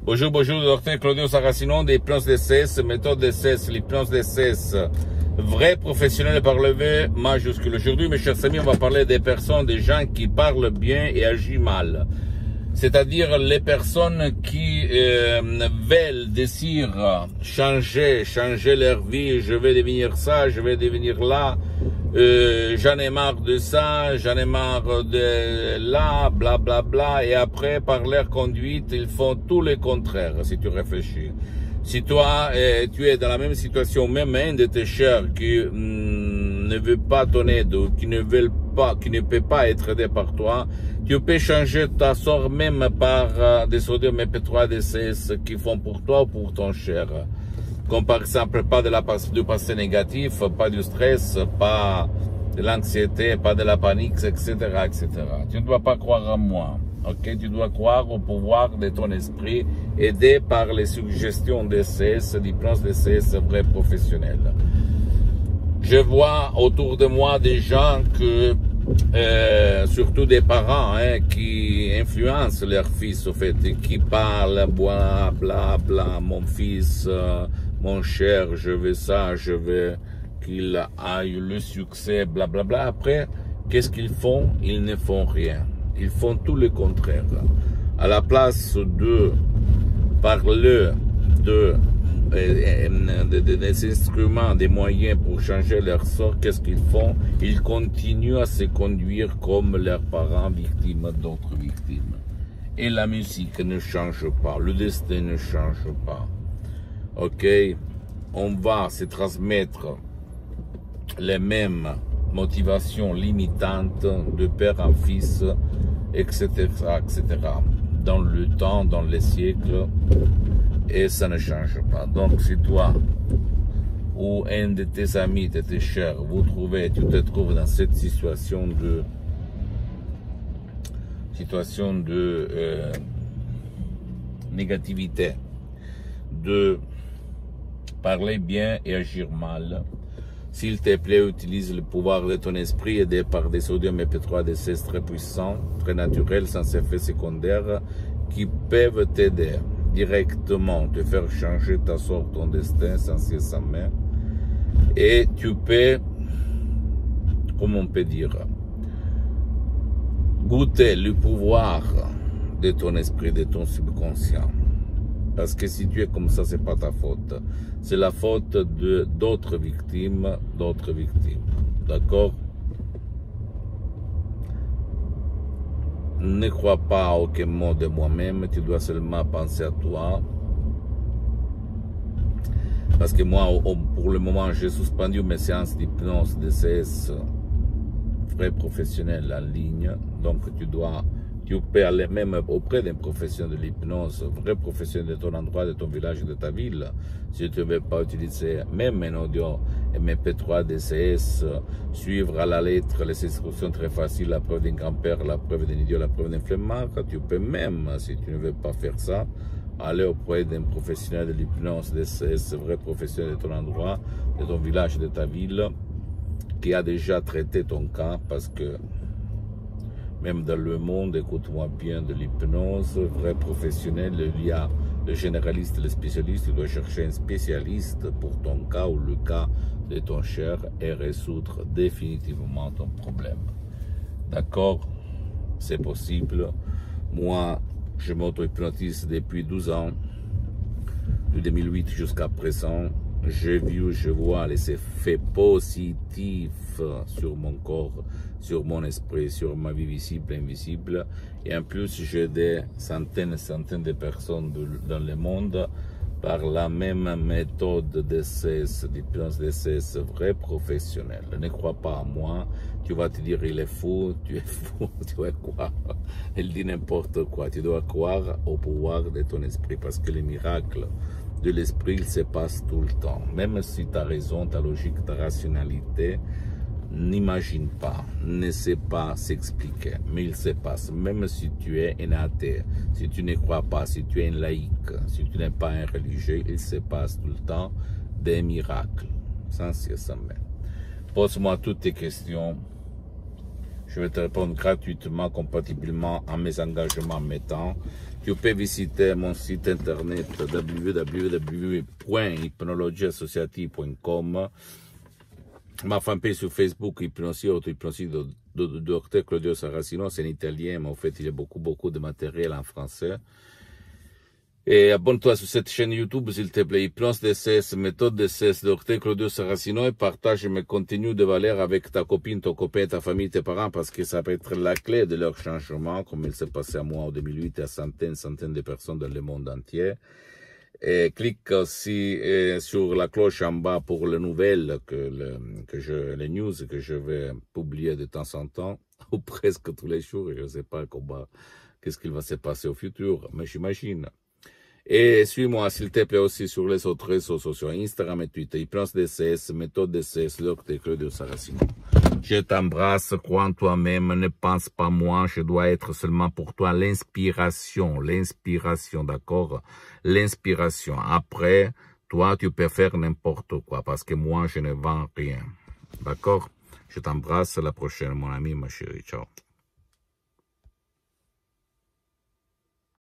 Bonjour, bonjour, docteur Claudio Saracino d'hypnose DCS, méthode DCS, l'hypnose DCS, vrai professionnel par le V majuscule. Aujourd'hui, mes chers amis, on va parler des personnes, des gens qui parlent bien et agissent mal. C'est-à-dire les personnes qui veulent, désirent changer leur vie. Je vais devenir ça, je vais devenir là. J'en ai marre de ça, j'en ai marre de là, bla bla bla. Et après, par leur conduite, ils font tout le contraire, si tu réfléchis. Si toi, tu es dans la même situation, même un de tes chers qui ne veut pas ton aide, ou qui ne peut pas être aidé par toi, tu peux changer ta sort même par des sodium MP3 DCS qui font pour toi ou pour ton cher. Comme par exemple, pas du passé négatif, pas du stress, pas de l'anxiété, pas de la panique, etc., etc. Tu ne dois pas croire en moi. Ok, tu dois croire au pouvoir de ton esprit, aidé par les suggestions DCS, d'hypnose DCS vrai professionnel. Je vois autour de moi des gens surtout des parents, qui influencent leur fils, au fait, et qui parlent, bla bla bla, mon fils, mon cher, je veux ça, je veux qu'il aille le succès, bla bla bla. Après, qu'est-ce qu'ils font? Ils ne font rien. Ils font tout le contraire. À la place de parler des instruments, des moyens pour changer leur sort, qu'est-ce qu'ils font? Ils continuent à se conduire comme leurs parents, victimes d'autres victimes. Et la musique ne change pas, le destin ne change pas. Ok? On va se transmettre les mêmes motivations limitantes de père en fils, etc., etc., dans le temps, dans les siècles, et ça ne change pas. Donc, si toi ou un de tes amis, de tes chers, tu te trouves dans cette situation de négativité, de parler bien et agir mal, s'il te plaît, utilise le pouvoir de ton esprit aidé par des sodium MP3 DCS très puissants, très naturels, sans effet secondaire, qui peuvent t'aider directement, te faire changer ta sorte, ton destin, sans cesse, sans main. Et tu peux, comment on peut dire, goûter le pouvoir de ton esprit, de ton subconscient. Parce que si tu es comme ça, c'est pas ta faute. C'est la faute d'autres victimes, D'accord? Ne crois pas à aucun mot de moi-même, tu dois seulement penser à toi. Parce que moi, pour le moment, j'ai suspendu mes séances d'hypnose DCS vrai professionnel en ligne. Donc, tu peux aller même auprès d'un professionnel de l'hypnose, vrai professionnel de ton endroit, de ton village, de ta ville. Si tu ne veux pas utiliser même un audio MP3 DCS, suivre à la lettre les instructions très faciles, la preuve d'un grand-père, la preuve d'un idiot, la preuve d'un flemmard, tu peux même, si tu ne veux pas faire ça, aller auprès d'un professionnel de l'hypnose DCS, vrai professionnel de ton endroit, de ton village, de ta ville, qui a déjà traité ton cas, parce que même dans le monde, écoute-moi bien, de l'hypnose, vrai professionnel, il y a le généraliste, le spécialiste, tu dois chercher un spécialiste pour ton cas ou le cas de ton cher et résoudre définitivement ton problème. D'accord? C'est possible. Moi, je m'auto-hypnotise depuis 12 ans, de 2008 jusqu'à présent. J'ai vu, je vois les effets positifs sur mon corps, sur mon esprit, sur ma vie visible et invisible. Et en plus, j'ai des centaines et centaines de personnes dans le monde par la même méthode d'hypnose DCS vrai professionnel. Ne crois pas à moi, tu vas te dire il est fou, tu es fou, tu vas croire. Il dit n'importe quoi, tu dois croire au pouvoir de ton esprit parce que les miracles de l'esprit, il se passe tout le temps. Même si tu as raison, ta logique, ta rationalité, n'imagine pas, ne sait pas s'expliquer, mais il se passe. Même si tu es un athée, si tu ne crois pas, si tu es un laïc, si tu n'es pas un religieux, il se passe tout le temps des miracles, sans cesse. Pose-moi toutes tes questions. Je vais te répondre gratuitement, compatiblement à mes engagements mettant. Tu peux visiter mon site internet www.hypnologieassociative.com, ma fanpage sur Facebook, Hypnosie de Dr Claudio Saracino, c'est en italien, mais en fait il y a beaucoup de matériel en français. Et abonne-toi sur cette chaîne YouTube, s'il te plaît, Hypnose DCS, méthode DCS, Dr Claudio Saracino, et partage mes contenus de valeur avec ta copine, ton copain, ta famille, tes parents, parce que ça peut être la clé de leur changement, comme il s'est passé à moi en 2008 et à centaines de personnes dans le monde entier. Et clique aussi sur la cloche en bas pour les nouvelles, les news que je vais publier de temps en temps, ou presque tous les jours. Je ne sais pas qu'est-ce qu'il va se passer au futur, mais j'imagine. Et suis-moi, s'il te plaît, aussi sur les autres réseaux sociaux, Instagram et Twitter, Hypnose DCS, méthode DCS, Dr Claudio Saracino. Je t'embrasse, crois en toi-même, ne pense pas moi, je dois être seulement pour toi l'inspiration, d'accord? L'inspiration. Après, toi, tu peux faire n'importe quoi, parce que moi, je ne vends rien. D'accord? Je t'embrasse, à la prochaine, mon ami, ma chérie. Ciao.